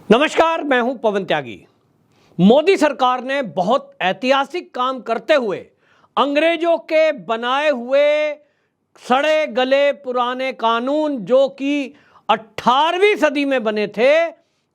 नमस्कार, मैं हूं पवन त्यागी। मोदी सरकार ने बहुत ऐतिहासिक काम करते हुए अंग्रेजों के बनाए हुए सड़े गले पुराने कानून जो कि 18वीं सदी में बने थे,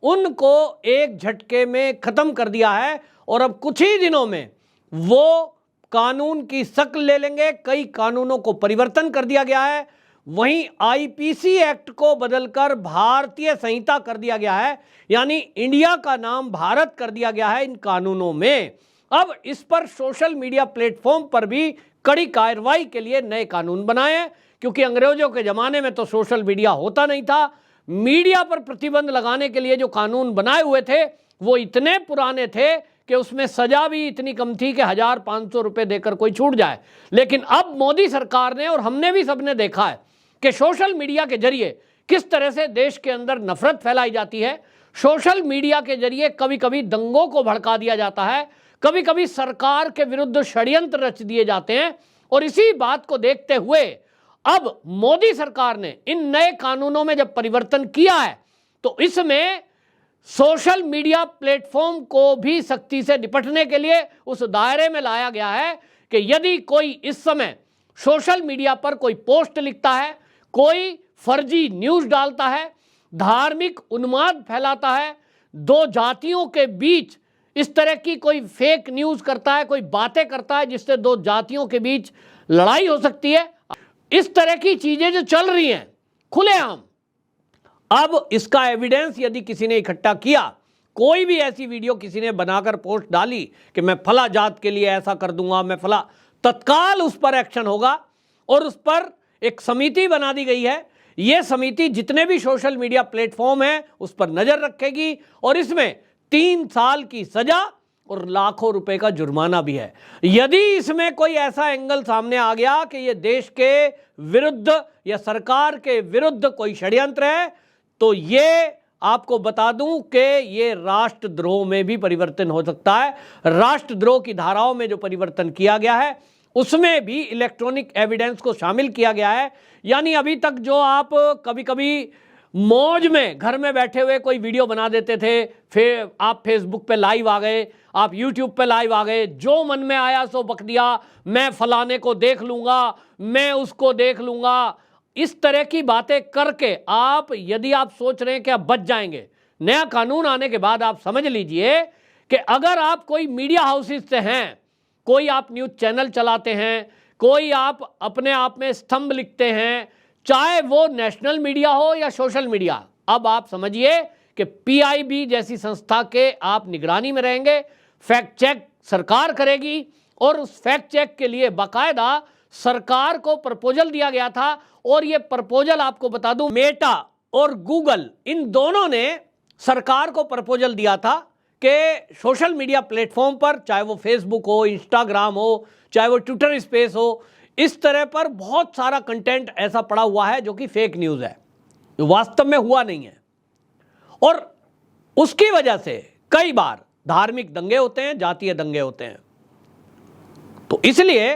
उनको एक झटके में खत्म कर दिया है और अब कुछ ही दिनों में वो कानून की शक्ल ले लेंगे। कई कानूनों को परिवर्तन कर दिया गया है। वहीं आईपीसी एक्ट को बदलकर भारतीय संहिता कर दिया गया है, यानी इंडिया का नाम भारत कर दिया गया है इन कानूनों में। अब इस पर सोशल मीडिया प्लेटफॉर्म पर भी कड़ी कार्रवाई के लिए नए कानून बनाए हैं, क्योंकि अंग्रेजों के जमाने में तो सोशल मीडिया होता नहीं था। मीडिया पर प्रतिबंध लगाने के लिए जो कानून बनाए हुए थे वो इतने पुराने थे कि उसमें सजा भी इतनी कम थी कि 1500 रुपए देकर कोई छूट जाए। लेकिन अब मोदी सरकार ने और हमने भी सबने देखा है कि सोशल मीडिया के जरिए किस तरह से देश के अंदर नफरत फैलाई जाती है। सोशल मीडिया के जरिए कभी कभी दंगों को भड़का दिया जाता है, कभी कभी सरकार के विरुद्ध षड्यंत्र रच दिए जाते हैं। और इसी बात को देखते हुए अब मोदी सरकार ने इन नए कानूनों में जब परिवर्तन किया है तो इसमें सोशल मीडिया प्लेटफॉर्म को भी सख्ती से निपटने के लिए उस दायरे में लाया गया है कि यदि कोई इस समय सोशल मीडिया पर कोई पोस्ट लिखता है, कोई फर्जी न्यूज़ डालता है, धार्मिक उन्माद फैलाता है, दो जातियों के बीच इस तरह की कोई फेक न्यूज़ करता है, कोई बातें करता है जिससे दो जातियों के बीच लड़ाई हो सकती है, इस तरह की चीज़ें जो चल रही हैं खुलेआम, अब इसका एविडेंस यदि किसी ने इकट्ठा किया, कोई भी ऐसी वीडियो किसी ने बनाकर पोस्ट डाली कि मैं फला जात के लिए ऐसा कर दूंगा, मैं फला, तत्काल उस पर एक्शन होगा। और उस पर एक समिति बना दी गई है। यह समिति जितने भी सोशल मीडिया प्लेटफॉर्म है उस पर नजर रखेगी और इसमें 3 साल की सजा और लाखों रुपए का जुर्माना भी है। यदि इसमें कोई ऐसा एंगल सामने आ गया कि यह देश के विरुद्ध या सरकार के विरुद्ध कोई षड्यंत्र है, तो ये आपको बता दूं कि ये राष्ट्रद्रोह में भी परिवर्तन हो सकता है। राष्ट्रद्रोह की धाराओं में जो परिवर्तन किया गया है उसमें भी इलेक्ट्रॉनिक एविडेंस को शामिल किया गया है। यानी अभी तक जो आप कभी कभी मौज में घर में बैठे हुए कोई वीडियो बना देते थे, फिर आप फेसबुक पे लाइव आ गए, आप यूट्यूब पे लाइव आ गए, जो मन में आया सो बक दिया, मैं फलाने को देख लूंगा, मैं उसको देख लूंगा, इस तरह की बातें करके आप यदि आप सोच रहे हैं कि आप बच जाएंगे, नया कानून आने के बाद आप समझ लीजिए कि अगर आप कोई मीडिया हाउसेस से हैं, कोई आप न्यूज़ चैनल चलाते हैं, कोई आप अपने आप में स्तंभ लिखते हैं, चाहे वो नेशनल मीडिया हो या सोशल मीडिया, अब आप समझिए कि पीआईबी जैसी संस्था के आप निगरानी में रहेंगे। फैक्ट चेक सरकार करेगी और उस फैक्ट चेक के लिए बाकायदा सरकार को प्रपोजल दिया गया था। और ये प्रपोजल आपको बता दूं, मेटा और गूगल इन दोनों ने सरकार को प्रपोजल दिया था कि सोशल मीडिया प्लेटफॉर्म पर, चाहे वो फेसबुक हो, इंस्टाग्राम हो, चाहे वो ट्विटर स्पेस हो, इस तरह पर बहुत सारा कंटेंट ऐसा पड़ा हुआ है जो कि फेक न्यूज़ है, वास्तव में हुआ नहीं है। और उसकी वजह से कई बार धार्मिक दंगे होते हैं, जातीय दंगे होते हैं। तो इसलिए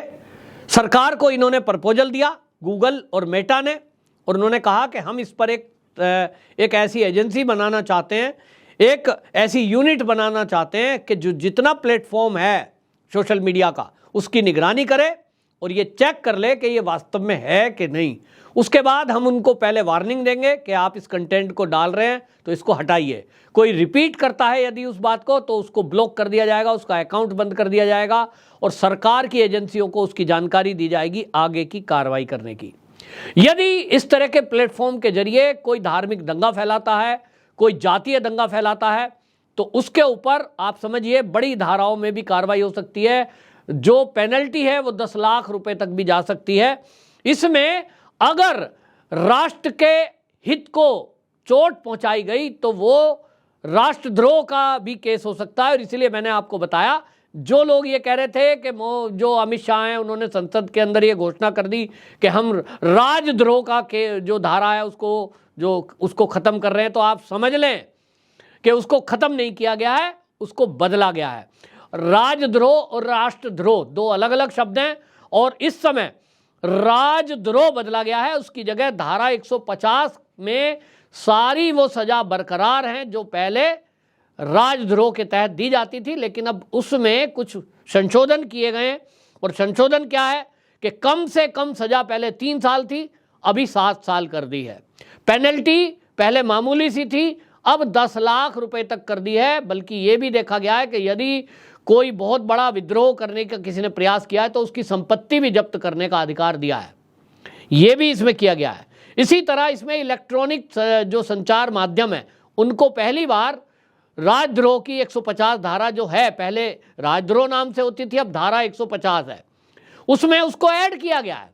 सरकार को इन्होंने प्रपोजल दिया, गूगल और मेटा ने, और उन्होंने कहा कि हम इस पर एक ऐसी एजेंसी बनाना चाहते हैं, एक ऐसी यूनिट बनाना चाहते हैं कि जो जितना प्लेटफॉर्म है सोशल मीडिया का उसकी निगरानी करे और ये चेक कर ले कि ये वास्तव में है कि नहीं। उसके बाद हम उनको पहले वार्निंग देंगे कि आप इस कंटेंट को डाल रहे हैं तो इसको हटाइए। कोई रिपीट करता है यदि उस बात को, तो उसको ब्लॉक कर दिया जाएगा, उसका अकाउंट बंद कर दिया जाएगा और सरकार की एजेंसियों को उसकी जानकारी दी जाएगी आगे की कार्रवाई करने की। यदि इस तरह के प्लेटफॉर्म के जरिए कोई धार्मिक दंगा फैलाता है, कोई जातीय दंगा फैलाता है, तो उसके ऊपर आप समझिए बड़ी धाराओं में भी कार्रवाई हो सकती है। जो पेनल्टी है वो 10 लाख रुपए तक भी जा सकती है। इसमें अगर राष्ट्र के हित को चोट पहुंचाई गई तो वो राष्ट्रद्रोह का भी केस हो सकता है। और इसलिए मैंने आपको बताया, जो लोग ये कह रहे थे कि जो अमित शाह हैं उन्होंने संसद के अंदर ये घोषणा कर दी कि हम राजद्रोह का जो धारा है उसको खत्म कर रहे हैं, तो आप समझ लें कि उसको खत्म नहीं किया गया है, उसको बदला गया है। राजद्रोह और राष्ट्रद्रोह दो अलग अलग शब्द हैं और इस समय राजद्रोह बदला गया है। उसकी जगह धारा 150 में सारी वो सजा बरकरार हैं जो पहले राजद्रोह के तहत दी जाती थी, लेकिन अब उसमें कुछ संशोधन किए गए हैं। और संशोधन क्या है कि कम से कम सजा पहले 3 साल थी, अभी 7 साल कर दी है। पेनल्टी पहले मामूली सी थी, अब 10 लाख रुपए तक कर दी है। बल्कि ये भी देखा गया है कि यदि कोई बहुत बड़ा विद्रोह करने का किसी ने प्रयास किया है तो उसकी संपत्ति भी जब्त करने का अधिकार दिया है, ये भी इसमें किया गया है। इसी तरह इसमें इलेक्ट्रॉनिक जो संचार माध्यम है उनको पहली बार राजद्रोह की 150 धारा जो है, पहले राजद्रोह नाम से होती थी, अब धारा 150 है, उसमें उसको ऐड किया गया है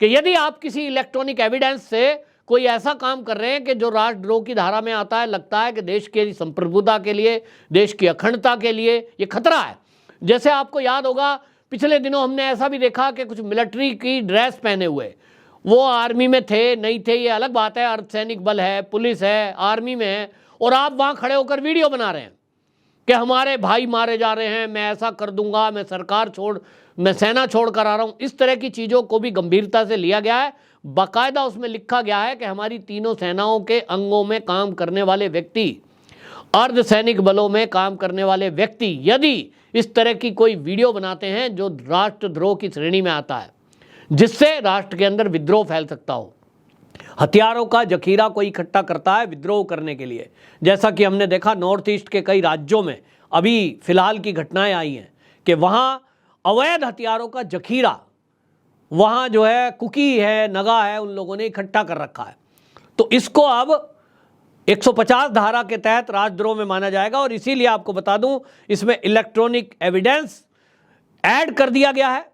कि यदि आप किसी इलेक्ट्रॉनिक एविडेंस से कोई ऐसा काम कर रहे हैं कि जो राजद्रोह की धारा में आता है, लगता है कि देश के संप्रभुता के लिए, देश की अखंडता के लिए ये खतरा है। जैसे आपको याद होगा पिछले दिनों हमने ऐसा भी देखा कि कुछ मिलिट्री की ड्रेस पहने हुए, वो आर्मी में थे नहीं थे ये अलग बात है, अर्धसैनिक बल है, पुलिस है, आर्मी में है, और आप वहाँ खड़े होकर वीडियो बना रहे हैं कि हमारे भाई मारे जा रहे हैं, मैं ऐसा कर दूंगा, मैं सेना छोड़ कर आ रहा हूँ। इस तरह की चीज़ों को भी गंभीरता से लिया गया है। बाकायदा उसमें लिखा गया है कि हमारी तीनों सेनाओं के अंगों में काम करने वाले व्यक्ति, अर्धसैनिक बलों में काम करने वाले व्यक्ति यदि इस तरह की कोई वीडियो बनाते हैं जो राष्ट्रद्रोह की श्रेणी में आता है, जिससे राष्ट्र के अंदर विद्रोह फैल सकता हो, हथियारों का जखीरा कोई इकट्ठा करता है विद्रोह करने के लिए, जैसा कि हमने देखा नॉर्थ ईस्ट के कई राज्यों में अभी फिलहाल की घटनाएं आई हैं कि वहाँ अवैध हथियारों का जखीरा, वहाँ जो है कुकी है, नगा है, उन लोगों ने इकट्ठा कर रखा है। तो इसको अब 150 धारा के तहत राजद्रोह में माना जाएगा। और इसीलिए आपको बता दूं इसमें इलेक्ट्रॉनिक एविडेंस ऐड कर दिया गया है।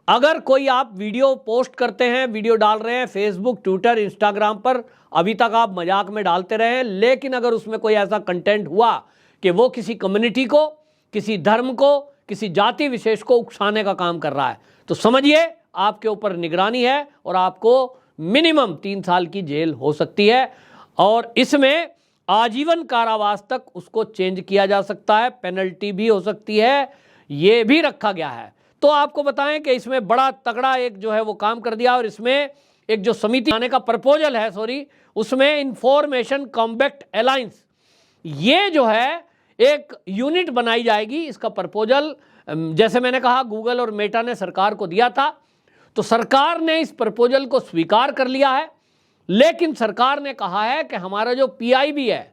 अगर कोई आप वीडियो पोस्ट करते हैं, वीडियो डाल रहे हैं फेसबुक, ट्विटर, इंस्टाग्राम पर, अभी तक आप मजाक में डालते रहे हैं, लेकिन अगर उसमें कोई ऐसा कंटेंट हुआ कि वो किसी कम्युनिटी को, किसी धर्म को, किसी जाति विशेष को उकसाने का काम कर रहा है, तो समझिए आपके ऊपर निगरानी है और आपको मिनिमम 3 साल की जेल हो सकती है। और इसमें आजीवन कारावास तक उसको चेंज किया जा सकता है, पेनल्टी भी हो सकती है, ये भी रखा गया है। तो आपको बताएं कि इसमें बड़ा तगड़ा एक जो है वो काम कर दिया। और इसमें एक जो समिति आने का प्रपोजल है, उसमें इंफॉर्मेशन कॉम्बैट अलायंस, ये जो है एक यूनिट बनाई जाएगी। इसका प्रपोजल जैसे मैंने कहा गूगल और मेटा ने सरकार को दिया था, तो सरकार ने इस प्रपोजल को स्वीकार कर लिया है। लेकिन सरकार ने कहा है कि हमारा जो पीआईबी है,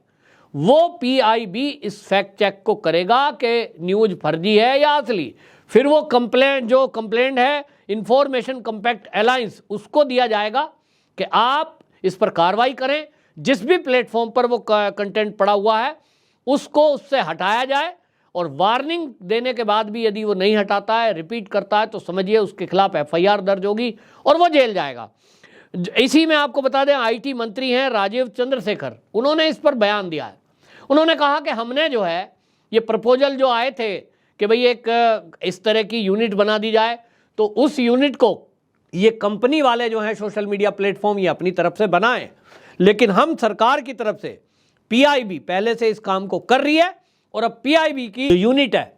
वो पीआईबी इस फैक्ट चेक को करेगा कि न्यूज़ फर्जी है या असली। फिर वो कंप्लेंट है इंफॉर्मेशन कॉम्बैट अलायंस, उसको दिया जाएगा कि आप इस पर कार्रवाई करें। जिस भी प्लेटफॉर्म पर वो कंटेंट पड़ा हुआ है उसको उससे हटाया जाए, और वार्निंग देने के बाद भी यदि वो नहीं हटाता है, रिपीट करता है, तो समझिए उसके खिलाफ एफआईआर दर्ज होगी और वो जेल जाएगा। इसी में आपको बता दें आईटी मंत्री हैं राजीव चंद्रशेखर, उन्होंने इस पर बयान दिया है। उन्होंने कहा कि हमने जो है ये प्रपोजल जो आए थे कि भाई एक इस तरह की यूनिट बना दी जाए, तो उस यूनिट को ये कंपनी वाले जो हैं सोशल मीडिया प्लेटफॉर्म ये अपनी तरफ से बनाएं, लेकिन हम सरकार की तरफ से पीआईबी पहले से इस काम को कर रही है, और अब पीआईबी की यूनिट है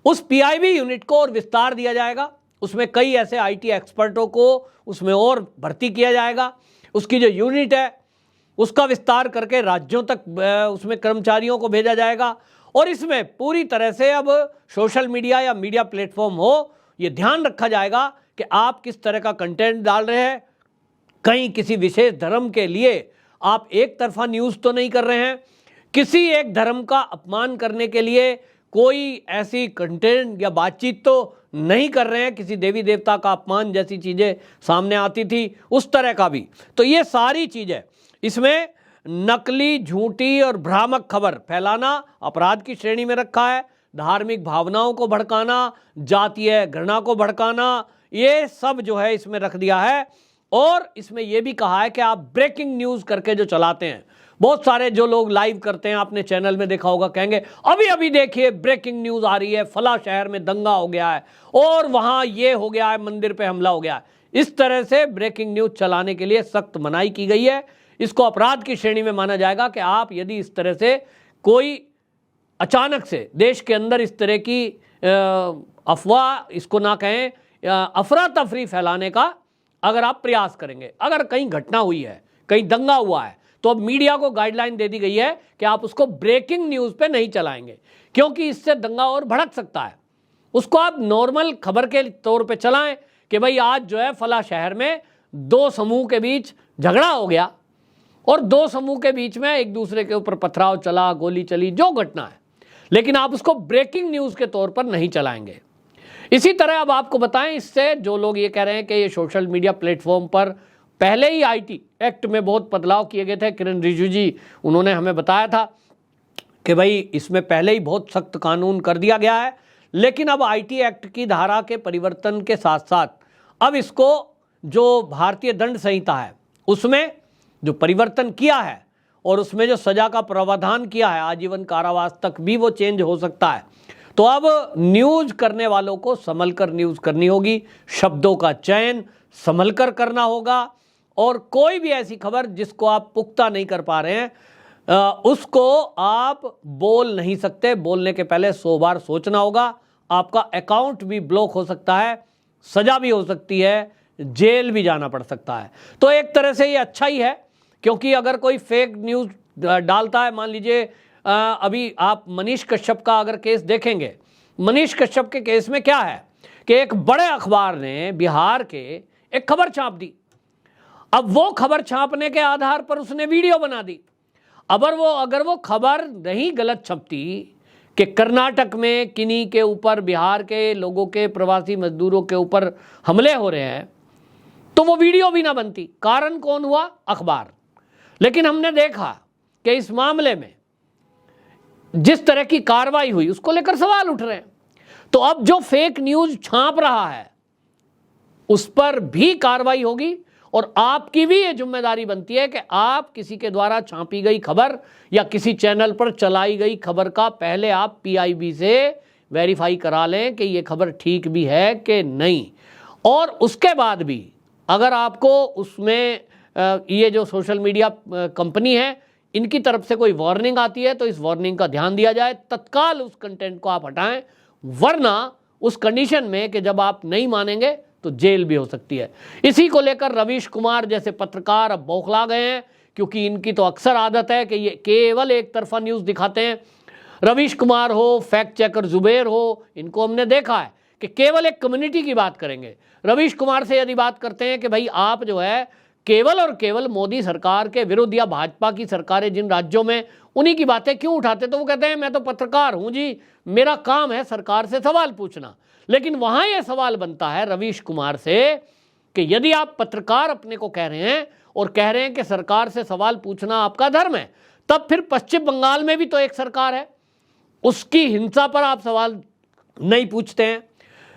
उस पीआईबी यूनिट को और विस्तार दिया जाएगा। उसमें कई ऐसे आईटी एक्सपर्टों को उसमें और भर्ती किया जाएगा। उसकी जो यूनिट है उसका विस्तार करके राज्यों तक उसमें कर्मचारियों को भेजा जाएगा। और इसमें पूरी तरह से अब सोशल मीडिया या मीडिया प्लेटफॉर्म हो, ये ध्यान रखा जाएगा कि आप किस तरह का कंटेंट डाल रहे हैं। कहीं किसी विशेष धर्म के लिए आप एक तरफा न्यूज़ तो नहीं कर रहे हैं, किसी एक धर्म का अपमान करने के लिए कोई ऐसी कंटेंट या बातचीत तो नहीं कर रहे हैं, किसी देवी देवता का अपमान जैसी चीज़ें सामने आती थी उस तरह का भी। तो ये सारी चीज़ें इसमें नकली, झूठी और भ्रामक खबर फैलाना अपराध की श्रेणी में रखा है। धार्मिक भावनाओं को भड़काना, जातीय घृणा को भड़काना, ये सब जो है इसमें रख दिया है। और इसमें यह भी कहा है कि आप ब्रेकिंग न्यूज़ करके जो चलाते हैं, बहुत सारे जो लोग लाइव करते हैं, आपने चैनल में देखा होगा, कहेंगे अभी अभी देखिए ब्रेकिंग न्यूज़ आ रही है, फला शहर में दंगा हो गया है और वहाँ ये हो गया है, मंदिर पे हमला हो गया है। इस तरह से ब्रेकिंग न्यूज़ चलाने के लिए सख्त मनाही की गई है। इसको अपराध की श्रेणी में माना जाएगा कि आप यदि इस तरह से कोई अचानक से देश के अंदर इस तरह की अफवाह, इसको ना कहें, अफरा तफरी फैलाने का अगर आप प्रयास करेंगे, अगर कहीं घटना हुई है, कहीं दंगा हुआ है, तो अब मीडिया को गाइडलाइन दे दी गई है कि आप उसको ब्रेकिंग न्यूज़ पे नहीं चलाएंगे, क्योंकि इससे दंगा और भड़क सकता है। उसको आप नॉर्मल खबर के तौर पे चलाएं कि भाई आज जो है फला शहर में दो समूह के बीच झगड़ा हो गया और दो समूह के बीच में एक दूसरे के ऊपर पथराव चला, गोली चली, जो घटना है, लेकिन आप उसको ब्रेकिंग न्यूज़ के तौर पर नहीं चलाएंगे। इसी तरह अब आपको बताएं, इससे जो लोग ये कह रहे हैं कि ये सोशल मीडिया प्लेटफॉर्म पर पहले ही आईटी एक्ट में बहुत बदलाव किए गए थे, किरण रिजिजू जी उन्होंने हमें बताया था कि भाई इसमें पहले ही बहुत सख्त कानून कर दिया गया है, लेकिन अब आईटी एक्ट की धारा के परिवर्तन के साथ साथ अब इसको जो भारतीय दंड संहिता है उसमें जो परिवर्तन किया है और उसमें जो सजा का प्रावधान किया है आजीवन कारावास तक भी वो चेंज हो सकता है। तो अब न्यूज़ करने वालों को संभल कर न्यूज़ करनी होगी, शब्दों का चयन संभल कर करना होगा और कोई भी ऐसी खबर जिसको आप पुख्ता नहीं कर पा रहे हैं उसको आप बोल नहीं सकते। बोलने के पहले 100 बार सोचना होगा। आपका अकाउंट भी ब्लॉक हो सकता है, सजा भी हो सकती है, जेल भी जाना पड़ सकता है। तो एक तरह से ये अच्छा ही है, क्योंकि अगर कोई फेक न्यूज़ डालता है, मान लीजिए अभी आप मनीष कश्यप का अगर केस देखेंगे, मनीष कश्यप के केस में क्या है कि एक बड़े अखबार ने बिहार के एक खबर छाप दी। अब वो खबर छापने के आधार पर उसने वीडियो बना दी। अगर वो खबर नहीं गलत छपती कि कर्नाटक में किन्हीं के ऊपर, बिहार के लोगों के, प्रवासी मजदूरों के ऊपर हमले हो रहे हैं, तो वो वीडियो भी ना बनती। कारण कौन हुआ? अखबार। लेकिन हमने देखा कि इस मामले में जिस तरह की कार्रवाई हुई उसको लेकर सवाल उठ रहे हैं। तो अब जो फेक न्यूज़ छाप रहा है उस पर भी कार्रवाई होगी और आपकी भी ये जिम्मेदारी बनती है कि आप किसी के द्वारा छापी गई खबर या किसी चैनल पर चलाई गई खबर का पहले आप पीआईबी से वेरीफाई करा लें कि ये खबर ठीक भी है कि नहीं। और उसके बाद भी अगर आपको उसमें ये जो सोशल मीडिया कंपनी है इनकी तरफ से कोई वार्निंग आती है तो इस वार्निंग का ध्यान दिया जाए, तत्काल उस कंटेंट को आप हटाएं, वरना उस कंडीशन में कि जब आप नहीं मानेंगे तो जेल भी हो सकती है। इसी को लेकर रवीश कुमार जैसे पत्रकार अब बौखला गए हैं, क्योंकि इनकी तो अक्सर आदत है कि ये केवल एक तरफा न्यूज़ दिखाते हैं। रवीश कुमार हो, फैक्ट चेकर जुबेर हो, इनको हमने देखा है कि केवल एक कम्युनिटी की बात करेंगे। रवीश कुमार से यदि बात करते हैं कि भाई आप जो है केवल और केवल मोदी सरकार के विरुद्ध या भाजपा की सरकारें जिन राज्यों में, उन्हीं की बातें क्यों उठाते, तो वो कहते हैं मैं तो पत्रकार हूं जी, मेरा काम है सरकार से सवाल पूछना। लेकिन वहां यह सवाल बनता है रवीश कुमार से कि यदि आप पत्रकार अपने को कह रहे हैं और कह रहे हैं कि सरकार से सवाल पूछना आपका धर्म है, तब फिर पश्चिम बंगाल में भी तो एक सरकार है, उसकी हिंसा पर आप सवाल नहीं पूछते हैं।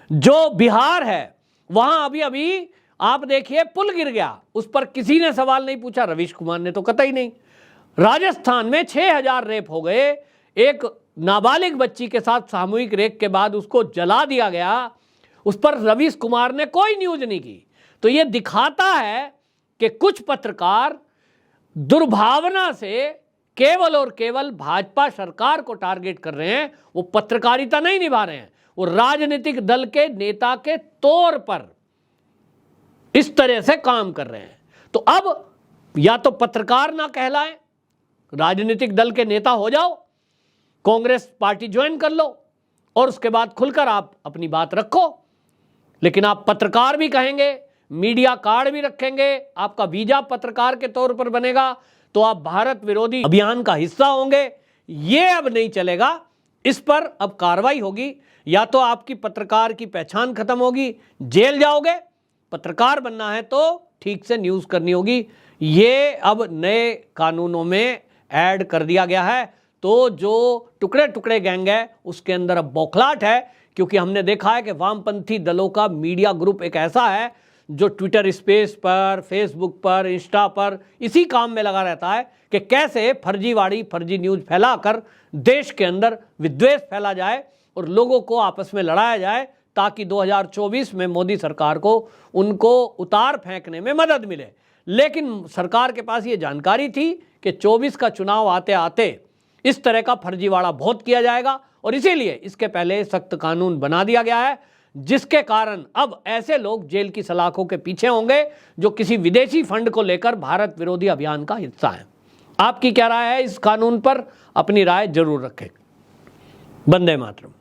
जो बिहार है वहां अभी अभी आप देखिए पुल गिर गया, उस पर किसी ने सवाल नहीं पूछा, रवीश कुमार ने तो कतई नहीं। राजस्थान में 6000 रेप हो गए, एक नाबालिग बच्ची के साथ सामूहिक रेप के बाद उसको जला दिया गया, उस पर रवीश कुमार ने कोई न्यूज नहीं की। तो यह दिखाता है कि कुछ पत्रकार दुर्भावना से केवल और केवल भाजपा सरकार को टारगेट कर रहे हैं, वो पत्रकारिता नहीं निभा रहे हैं, वो राजनीतिक दल के नेता के तौर पर इस तरह से काम कर रहे हैं। तो अब या तो पत्रकार ना कहलाएं, राजनीतिक दल के नेता हो जाओ, कांग्रेस पार्टी ज्वाइन कर लो और उसके बाद खुलकर आप अपनी बात रखो। लेकिन आप पत्रकार भी कहेंगे, मीडिया कार्ड भी रखेंगे, आपका वीजा पत्रकार के तौर पर बनेगा, तो आप भारत विरोधी अभियान का हिस्सा होंगे। ये अब नहीं चलेगा, इस पर अब कार्रवाई होगी। या तो आपकी पत्रकार की पहचान खत्म होगी, जेल जाओगे, पत्रकार बनना है तो ठीक से न्यूज़ करनी होगी। ये अब नए कानूनों में ऐड कर दिया गया है। तो जो टुकड़े टुकड़े गैंग है उसके अंदर अब बौखलाहट है, क्योंकि हमने देखा है कि वामपंथी दलों का मीडिया ग्रुप एक ऐसा है जो ट्विटर स्पेस पर, फेसबुक पर, इंस्टा पर इसी काम में लगा रहता है कि कैसे फर्जीवाड़ी, फर्जी न्यूज़ फैलाकर देश के अंदर विद्वेष फैला जाए और लोगों को आपस में लड़ाया जाए, ताकि 2024 में मोदी सरकार को उनको उतार फेंकने में मदद मिले। लेकिन सरकार के पास ये जानकारी थी कि 24 का चुनाव आते आते इस तरह का फर्जीवाड़ा बहुत किया जाएगा और इसीलिए इसके पहले सख्त कानून बना दिया गया है, जिसके कारण अब ऐसे लोग जेल की सलाखों के पीछे होंगे जो किसी विदेशी फंड को लेकर भारत विरोधी अभियान का हिस्सा हैं। आपकी क्या राय है इस कानून पर? अपनी राय जरूर रखें। वंदे मातरम।